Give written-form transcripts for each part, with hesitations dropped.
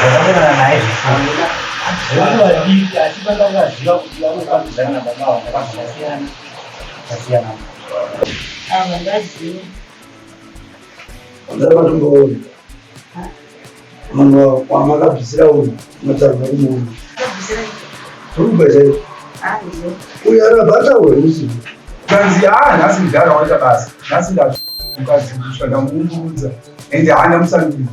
Bagaimana naik? Itu di asisten tangga dia bukan dengan apa kasihan kasihan. Enggak sih. Andare tumbo. Mano kwamaka bisirawo matsarwa mu. Tumbo sai. Iya. Uyara bata we usi. Kanzi nasi ndara waita basi. Nasi nda ukazishwa ndamuudza. Ende hana musangi.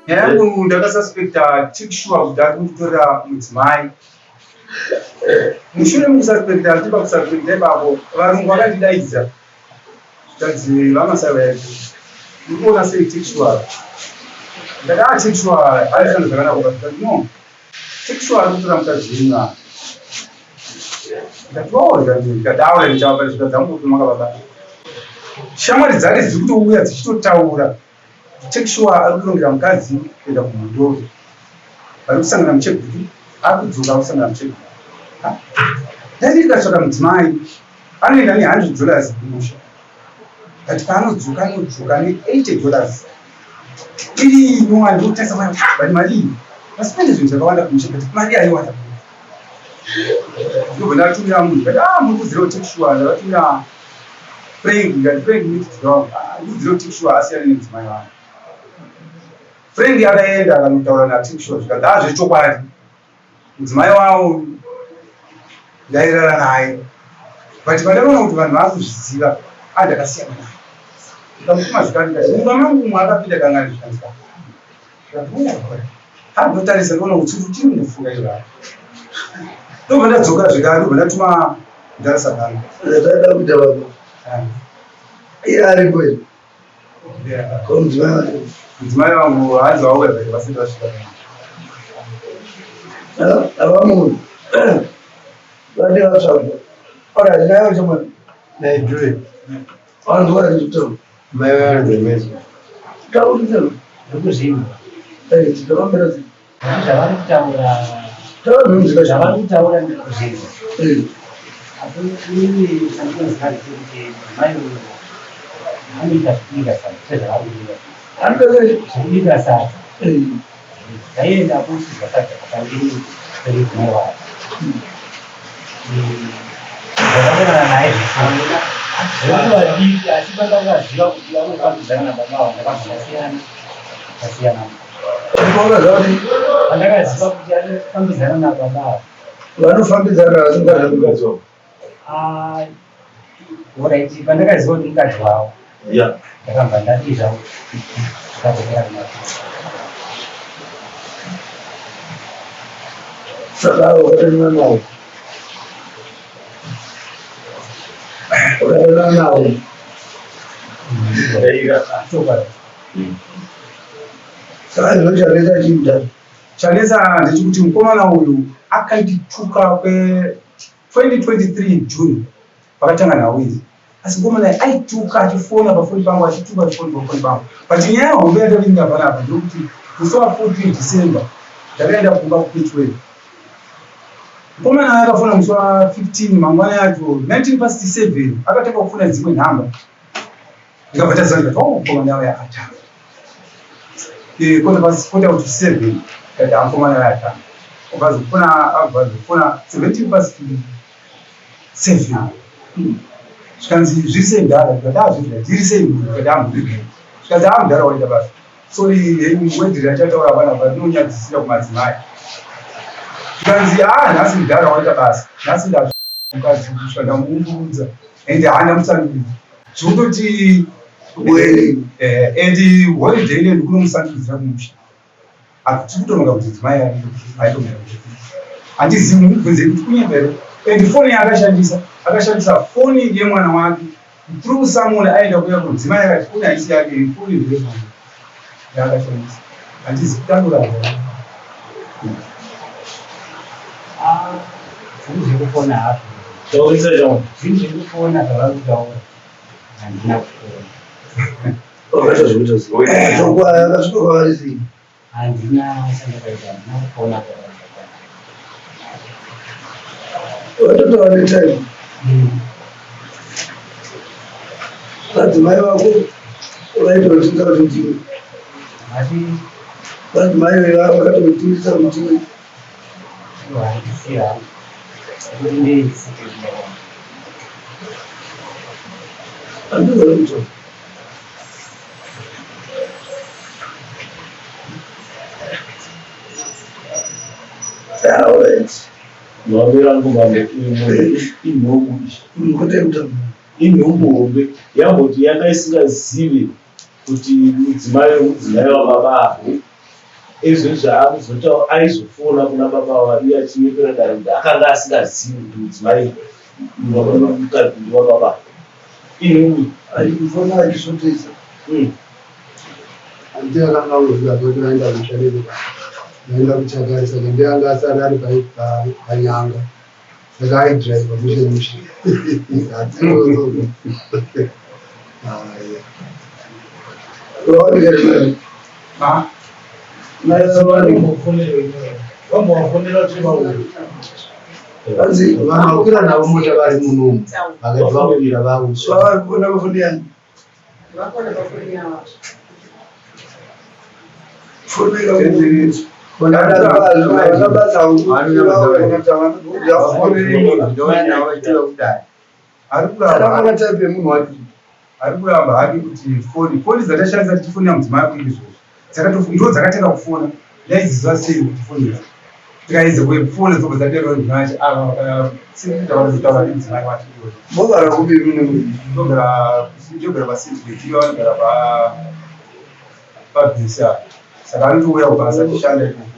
Yangu ndakasuspekta tikishwa kuti ari kutora mudzimai. Mushure mukususpekta tipa kususpekta ipapo varungu vakandidaidza zvikanzi vamasava yedu ndikuona sei tikishwa ndakaa tikishwa aishanda zvakanaka ukati no tikishwa ari kutora mukadzi wenyu ndikadaura ndichava zviga dzangu kuti makavabata shamwari dzake dziri kutouya dzichitotaura tikishwa ari kurongera mukadzi kuenda kumundoro vari kusangana mucheguru ari kudzoka kusangana mucheguru ndandikatsvaka mudzimai anoenda ne$100 kumusha kati paanodzoka anodzoka ne$80 iri nyowani ndikutarisa mari bani mari iyi vasipende zvinhu zvakawanda kumusha kati mari aiwanda ndobva ndatumira munhu kati muri kuziva tikishwa ndakatumira frank ngati frank ndikuziva tikishwa asiyana nemudzimai wangu Frank akaenda akanotaura natikishwa zvikadhaa zvechokwadi mudzimai wavo ndairara naye but pandakaona kuti vanhu vaakuzviziva ndakasiyana naye ndikamutuma zvikandikati mumba mangu umwe akapinda kangani zvikandika anotarisa ndiona kuti chiri mufuka izvavo ndobva ndadzoka zvekare ndobva ndatuma ndarasa kanga Ndada kuita baba. Iye ari kweli. mudzimai wangu hanzi wauya vhele vasati vasvika Avamunhu. Vade vatsvaga. Ora ndinayo chomwe. Naidure. Vanhu vari kutora. Mai vanhu mezi. Tauri Ndokuzima. tinombera Zvavari kutaura. taura zvinhu Zvavari kutaura ndokuzima. zvakashama. Ini sandinozivati kuti mai anoita zvekuita saka sezvavari kuita. Zvekuita saka. Zvaenda kuti zvakadza kwandiri kweridzimaiwa. Zvakafanana naye zvifanira. Zvekuti vadiki asi pandakaziva kuti vanofambidzana nababa vavo ndakazvakasiyana. Kasiyana. Ndinoona zvati Pandakaziva kuti anofambidzana nababa vavo. vanofambidzana vasingazvakudzoka. Alright, pandakaziva kuti mukadzi wavo. Yeah. Ndakabva ndadizva zvikadzokera kunaka. Saka ukaenda nawo. Ukaenda nawo. Saka zvinochanesa chiita. chanetsa ndechikuti mukomana uyu akandituka kwe2023 June pakatanga nhau idzi asi mukomana uyu aituka achifona pafoni pangu achituka achifona pafoni pangu but nyaya yehombe yatavinga panapa ndekuti musi wa14 December ndakaenda kumba kuPitchway mukomana akafona musi wa15 mangwana yacho 19:07 akatanga kufona dzimwe nhamba ndikabva taziva ndikati mukomana uyu akatanga kota kuti 7 kati amukomana uyu atanga ukazofona 17:07 zvikanzi zviri sei mudhara ndiri sei kati amudhigei zvikanzi mudhara waita basa sori wedhiri achataura panapa ndinonyadzisira kumadzimai zvikanzi nhasi mudhara waita basa nhasi ndazvukazvishwa ndamuungurudza ende hana musandudzi zvokutoti and holiday ine ndikunomusandudzira kumusha tiri kutonoga kuti dzimai aitomera handizivi mubvunze kuti kunyembere and foni akashandisa foni yemwana wake through someone aenda kuya kudzimai akati foni haisi yake foni ndeyemunhu yaakashandisa handizi kutandura zvinhu zvekufona hazvo zvinhu zvekufona zvavari kutaura handina kufona Wakati zote kwa akashuka kwa hizi andina sandakaita na kuona watoto wanaleta hatimaye wako unaitwa kutunza watoto hatimaye wakati kutunza watoto sia ndi ndio mtu Mwambira ngombe inombe yamboti yakaisingazive kuti mudzimai wababa izvo zvaakuzota aizofona kuna baba wari achimepera dare akanga asingazivi kuti mudzimai mukadzi wababa inombe aifona achisotesa andii akanga uzoaenda kushareka naenda kuchakarisa ndeanga asara ari panyanga saka aidhiraiva mushe mushe anzi vanokwira navo mota vari munomu vakati vawira vavuswa varikona vafundiyani arikuramba hake kuti foni dzatashandisa tichifonera mudzimai wako izvozvo ndo dzakatanga kufona yaiziva sei kuti foni tikaize kufona dzobva dzadero ndinacho sitaura mudzimai wacho mogara kupi mune ndogara pasiveti iyo vanogara pabhisa saka anotouya kubasa tishanda ikoko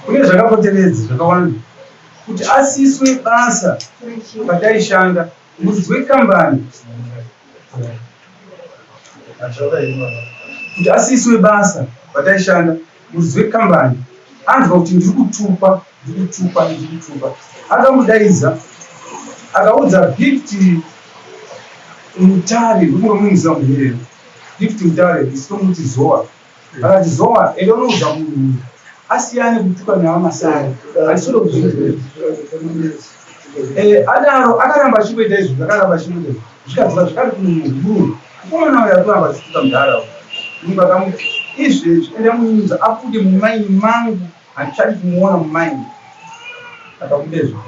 kune zvakapoteredza zvakawanda kuti asiswe basa pataishanda muridzi wekambani kuti asiswe basa pataishanda muridzi wekambani anzwa kuti ndiri kutupa akamudaidza akaudza gift mutare ndikunomunzira muherero gift mutare isitomuti zoa akati zoa ende unoudza munhu asiyane kutuka nawo masai atisode kuzviita adaro akaramba achimboita izvo zvakaramba achimboita zvikadzika zvikari kumunhu kukomana uyo akuramba achituka mudharaunda munhu akamuti izvezvi ende munyudza afude mumaini mangu handichadi kumuona mumaini akamudezvo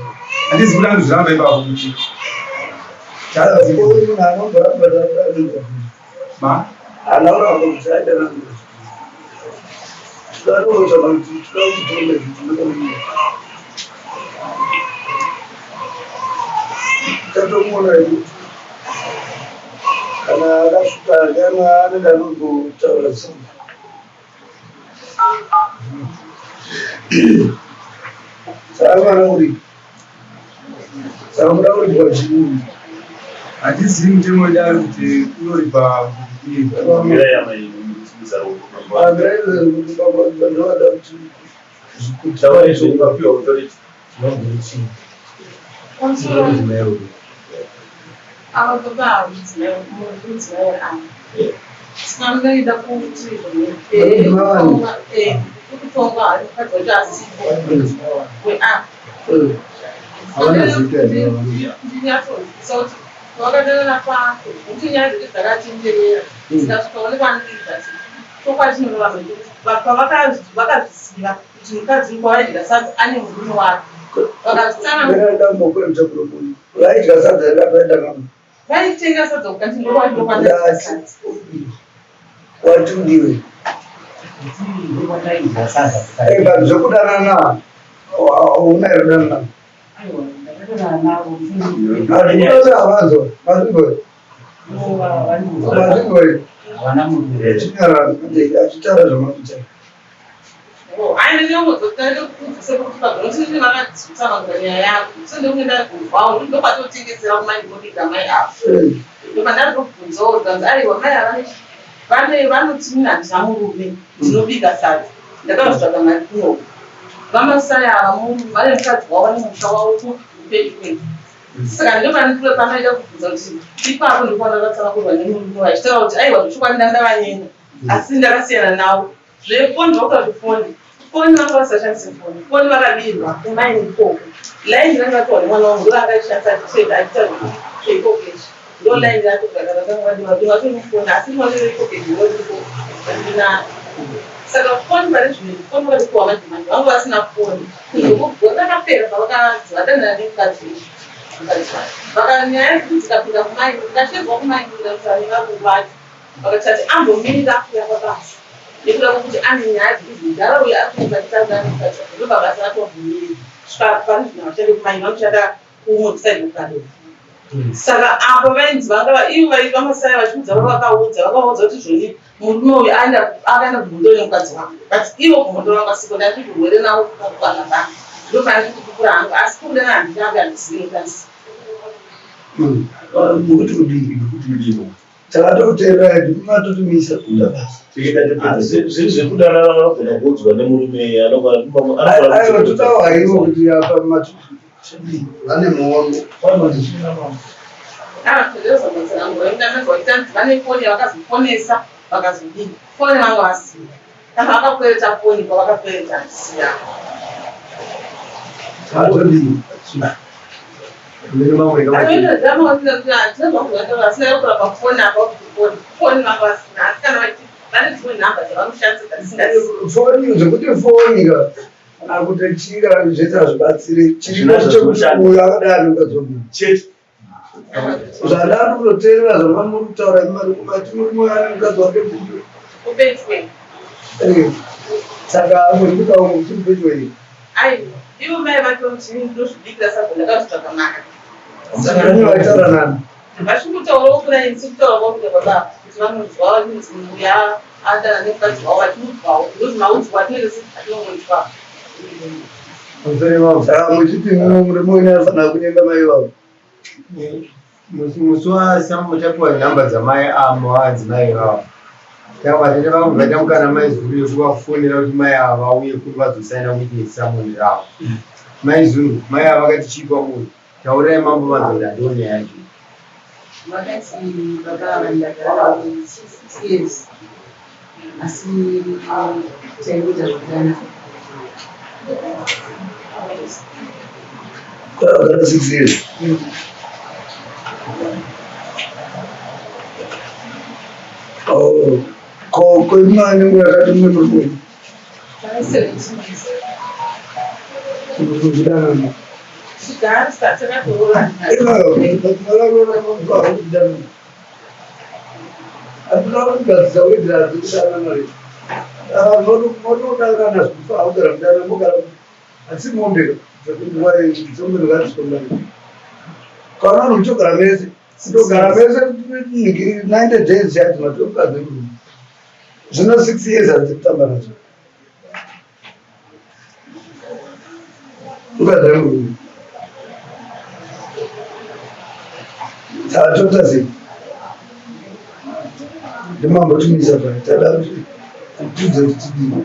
handizi kuti andozviramba ipapo kuti tatomona kana akasvika kana anenge anongotaura sei saka kana uri saka muda kuripa chii hatizivi mutemo daro kuti unoripa wakadana pa uchinyari dzakachenjerera dzikasvikaonekwa ndizvati tokwatinororama vakazvisiva kuti mukadzi kwawaidya sadza ane murume wake vaidya sadza rakaenda vaitenga sadza kukatindokwatiokwanaa watiudiwe zvekudanana unairodanana avanzo mazingoi achitara zvamakuita aine nyaya yako sendeuenda kubvawo ndokwatotengesera kumaimodika mai avo ndopandarikubvunzawo kanzi aiwa mai vanotimina nzamurume dzinobika sadza ndakazvitsvaga mari kuno vamasai ava vane mukadzi wavo nemusha wavo pedyo Saka ndomanipura panoita kubvunza kuti ipapo ndikuona vatsama kurwa nemunhu vachitaura kuti aiwa zvochokwadi ndandavanyenya asi ndakasiyana navo zvefoni zvakutazvifoni foni vanga vasashandise foni vakabirwa kumaini ikoko laini rangatorwa nemwana wangu ndoranga achishandisa achiita zveikokeshi ndo laini ratogaraaaaaatoifoni asi rinonere ikokeshi roriko andina saka foni pari zvino foni vakatikuwa madzimai vanga vasina foni vakapera pavakadzivadanana nemukadzi vakanyaya yekuti dzikapinda kumaini ndikashedzwa kumaini kudakuvakuvacho vakatati ambomira kuya pabasa nekuda kwokuti ane nyaya dzekuzvidhara uye arikuzaitazanikacho ndobabasa ratovhumiri svika pane zvino vashande kumaini vanoshanda kumwe kusaidi kukadoo saka apo vainzi vanga ivo vamasai vachiudza vakaudza kuti zvoni murume uyu akaenda kumhondo nemukadzi wake but ivo kumhondo vakasiko ndati urwere navo kukwana bani ndofanira kukura hangu asi kudana handinanga handizivikasi nokuti kudini takatoteera matotumisa kuda basi zviri zvekudana vanogona kuudzwa nemurume aiwa totawaiwo kuti apa vane muono vane foni yavakazofonesa vakazodini foni vanga vasiya kana vakakwereta foni pavakakwereta siya atodini foni zvekuti foni akutechira zveta zvibatsire chirinochekuuyo akadaro ukazobini zvadaro kunoteerera zvamanokutaura imarikumati murume ane mukadzi wake budo saka amurikutaura kuti upetwei ivo mai vatonzvini ndozvidikira saka ndakazvitsvakanaka saka nini vaitaura nani vachikutaurawo kudai sikutaurawo kuti baba kuti vanonzwa inzi muya adana nemukadzi wavo vachiudzwawo ndozi maudzwa atinenge atinongonzwa saka muchiti murume anofanira kunyenga mai vavo musi wasama muchapiwa nhamba dzamai amo adzimai vavo tavatete vamubvatamukana mai zuru yekuvafonera kuti mai ava vauye kuti vazosaina witnesa munhu ravo mai zuru mai ava vakati chipa munhu taurai mambo madzoda ndo nyaya yacho vakati baba vandagara 6 years asi taikuita zvakanaka kwavagara 6 years koimani yakati mwemurume kuzvidanana atinakugadzisa wedira dzekudanana motodanana zvikufa augara mudana mogara asi mombe dzombedokatisomani kana vanhu muchogara mese ndogara mese 90 days yati matokadzi murume zvino 6 years hadzikutamba nacho ukadzi murume tatotazii ndimambotumisa pai tada kutidze kuti tidii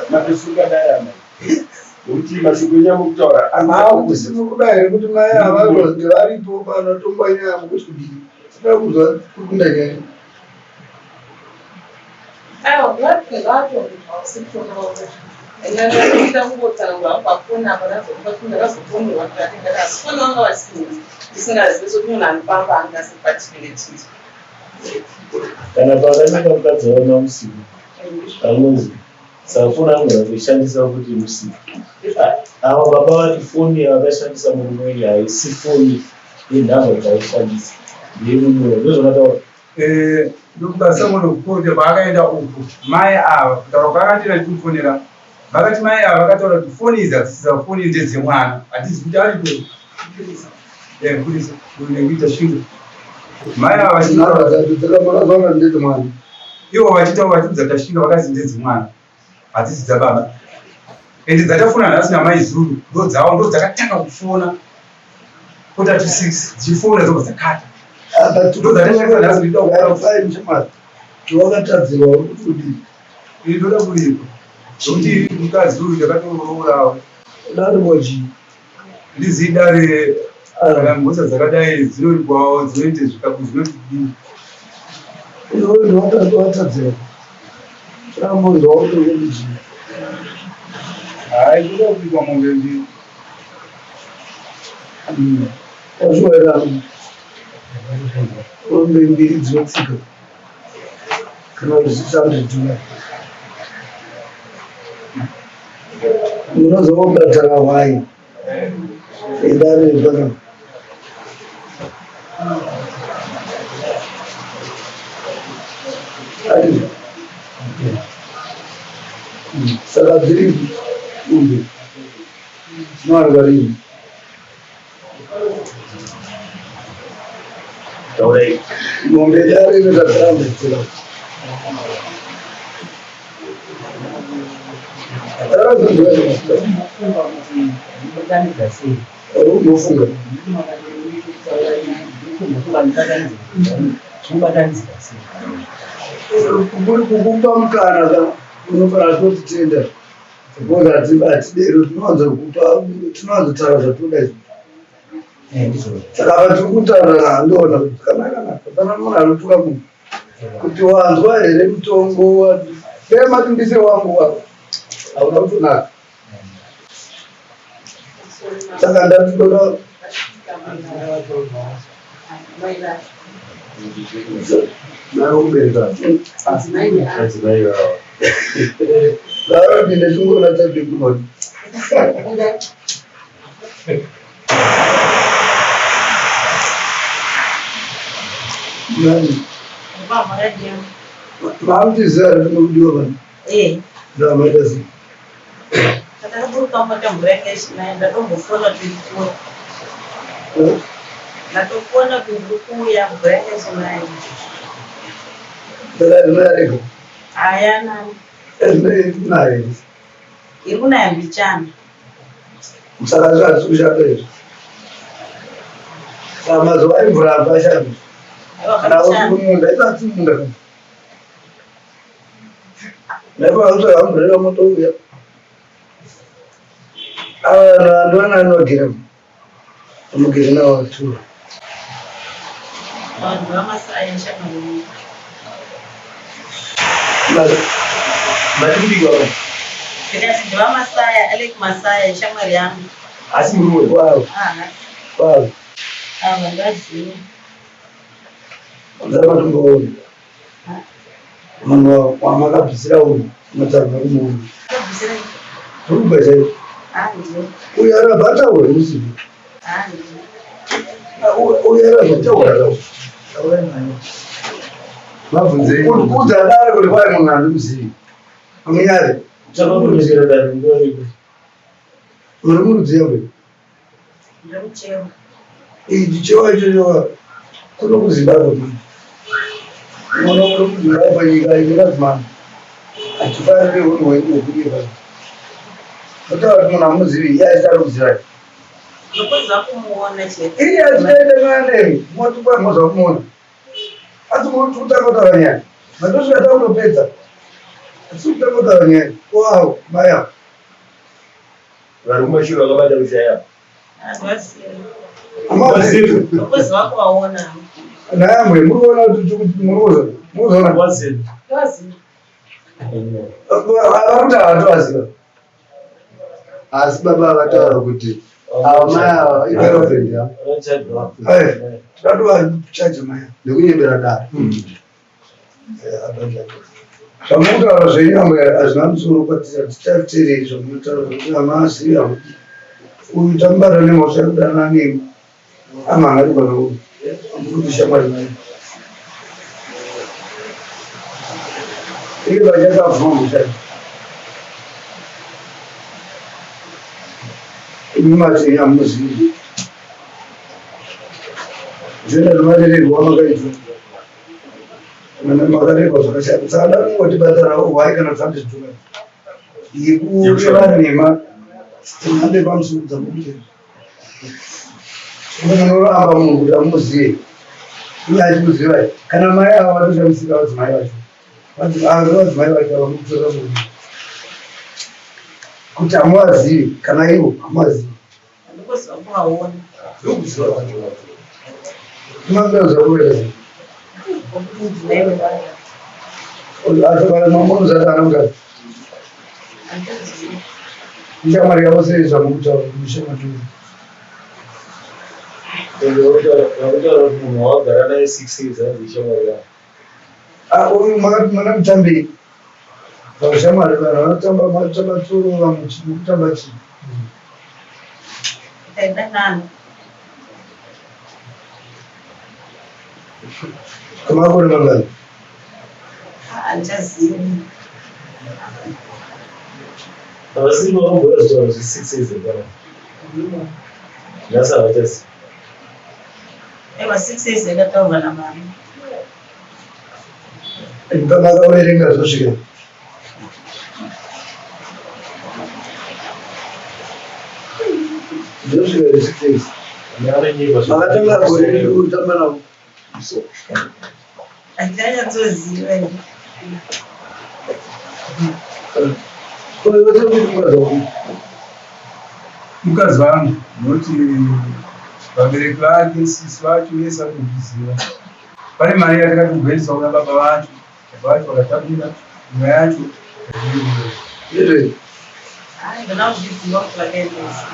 matosungadayama kuti mashoko enyu mukutaura kusikuda here kuti mai avaonge varipo panotomba nyaya mukuti kudii tida kuzwa kukunda nyaya kana pakanaka mukadzi waona usiku anonzi safuna angona kuishandisa kuti usiku ava baba vati foni yavakashandisa murume haisi foni yenhamba dzaishandisa ndemumoyo ndozvakataura ndokukasangana kukote paakaenda uku mai ava kutaura kwakatira tikufonera vakati mai ava vakataura kuti foni idzi hadzisiza foni ndedzemwana hatizi kuti aripo kulisa nekuita shingo mai ava vachitaura ndedzemwana ivo vachitaura vati dzatashinga vakazi ndedzemwana hadzisi dzababa ende dzatafona nhasi namai zuru ndo dzavo ndo dzakatanga kufona kota 6 dzichifona dzobva dzakata wakatadzirwa uri kuti udii ndoda kulipa Zoti mukadzi uyu ndakatoroora dare mochi ndizi dare mhosva dzakadai dzinoitwawo dzinoite zvikapu zvinotidii iwe ndiwatadzira chamunhu waunondichi hai kuda kubikwa mombe mbiri wazviwaira mombe mbiri dzinotsika kana zvichitandidhuna unozobhadhara hwai idare pana saka dziri umbe dzinowanikwa rini mombe dare inotadzirambedzera unofunga kuri kukupa mukana ka unofanira kutitenda atidero tinowanzotaura zvatoda saka vatiri kutaura ndoona kanaka pana munhu anotuka munhu kuti wanzwa here mutongo dai matimbise wangu hauna kutonaka saka ndatinoda narokubereka laropinde tingoona tadekunoni nani maamutiziva rinokudiwa vanhu ndamaitasi natofona kuuya kurengesonai rinoyareka ayana naye iri kunaya mbichana saka zvihati kushanda izvo saka mazuva aimvura apashanda kana utimunda isatimunda naipaautsahamburera motouya vanhu vana anogira amugiri nawatura vanhu vamasaya shamari matikudikwa ndikati ndivamasaya aleki masaya shamwari yangu asi murume wavo wavo ava ndaziva ndamatomboona munhu wamakabvisira uyu matarwa kumuona ruba chaivo uyo arabhataura usiku uyo arabhataura mabvunzei kudza dare kuti kwai munhu handimuzivi munyari chakakurudzira dare ndoreku muri murudziva kwe ichi chewa ichochewa kuno kuzimbabwe mwana muri kudzirai panyika ichiradzimana achifanire unhu hwekuye pano kutaura kuti munhu hamuzivi iye achitari kuzirai iye achitaendekanei moti kwai mozva kumuona asi muri kutangotaura nyaya matosvika takutopedza asi kutangotaura nyaya wawo maya vari kumashure vakabata kushaya nayamwe muriona kuti muriona avakuti havatovaziva asi baba vataura kuti ava maya ava igirlfriend yavo tikatovachaja maya nekunyembera dare zvamutaura zvenyamwe hazvina musoro kwatira tichateerei zvamunotaura kuti hamaziva uyu tambara nemhosva yekudana nemi amhangarikwanauyu kuti shamwari nayo iye vachakavhombo imimati yamuzivi zvenda nomarererwa makaitwa makarerwa zvakashata saka danongotibatara hwai kana dzandizvituka yekurevanhema timhande pamusoro dzamukutera unoramba munhu kuti amuzive uye achikuziva kana mai ava vatoshandisika vadzimai vacho vadzimai vacho avamukutora munhu kuti hamuvazivi kana ivo hamuvazivi Ndikoziva kuvaona. ndokuziva vantu vavo timangauza kuwera Ndinaiwe vaya. asakana mamunozatana mukati Handizivi. ishamwari yavo sei zvamukutaura mushematuri Wakutaura kuti munhu wagara naye 6 years hanzi shamwari yako. uyu makati mana mutambi vashamwari vanhu vanotamba matamba tsoro vamwe mukutamba chii Taida nani. kamakore mangani Handizivi. Havasiri vakamboya zvitaura zve6 years ago. Nhasi havachasi. Eva 6 years yakataurwa namama. pamakauverenga zvosvika zvosvika zve6 days makatanga gore kutamba navo Handinanyatsoziva ini. mukadzi wangu noti vabereki vake sisi vacho vese vanozviziva. Pane mari yatakati kugwenisa kuna baba vacho vacho vakatambira imwe yacho Ndona kuzviziva kuti vakaendesa.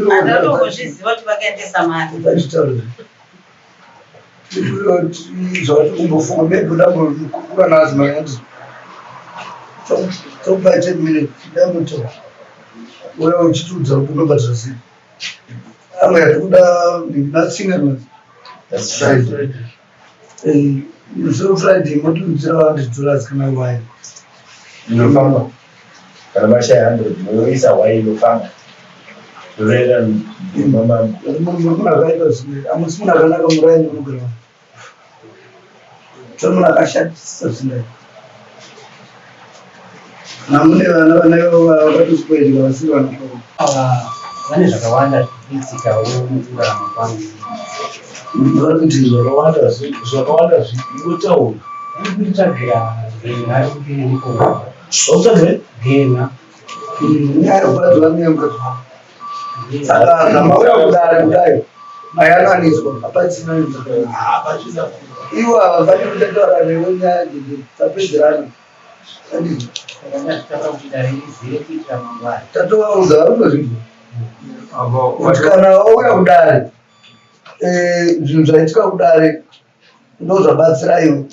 Handona kuzviziva kuti vakaendesa mari. zvatikumbofunga mebudambokuva nazimayanzi topa 10 minutes damoto uya uchitiudza kuti unobhatira sei amwe yatikuda natsinga so Friday motiudzira vandidollars kana wine Inofamba. Kana mashaya 100 munoisa wine inofamba. Zvoenda mama. muna akaita zvimwe amusi muna akanaka muraini unogara tomuna akashatisa zvinai namune vana vanaivo vakatospoilika vasiri vanaa vane zvakawanda zvinoitika muraramo kwangu. vari kuti Zvakawanda zvingotaura. Ndikutsvagira gena rekuti ndiko Utsvage? gena nyaya yokubadzwa nemukati saka zvamauya kudare kudai mayananiswa hapachina Pachina. ivo havafani kutataura newe nyaya dzapedzerana andizvo ndakataka kuti dare rizive kuitira mangwani. tatovaudza varikuzvinhu kuti kana wauya kudare zvinhu zvaitika kudare ndo zvabatsira iwe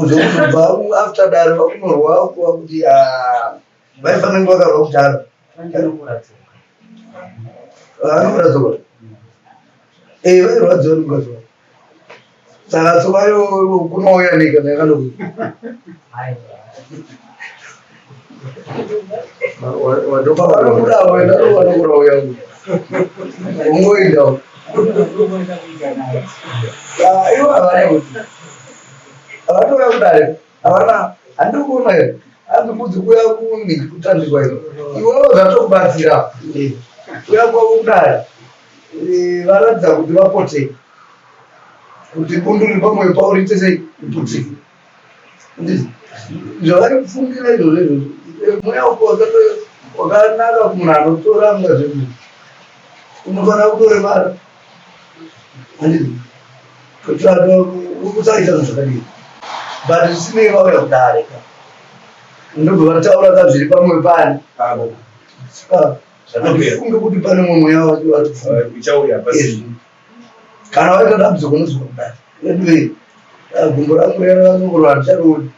zvekuzobva after dare vakunorwa kuva kuti vaifanenge vakarwa kudhara vanokuratsoka vairwadziwa nekuratsoka saka tsovayo kunouya nekana yakanokuti watopavanokudavo endarovanokurauya ungoindawo ivo havana kuti avatouya kudare havana handikuona here handikudzi kuya kuni kutandikwa ino ivovo zvatokubatsira kuya kwavo kudare varatidza kuti vapotei kuti bunduri pamwe pauriite sei iputiki zvavari kufungira izvozvo izvozvo mweya wako wakanaka munhu anotoranga zvinhu unofanira kutoremara handizvo kuti usaita zvinhu zvakadii but zvisinei vauya kudare ndobva vataura kazviri pamwe pane handifunge kuti pane mumwe mweya wacho vari kufunga Uchauya pasi. kana waita dambudziko unozwa kudare anyway gumbo rangu ranokurwa handicharooni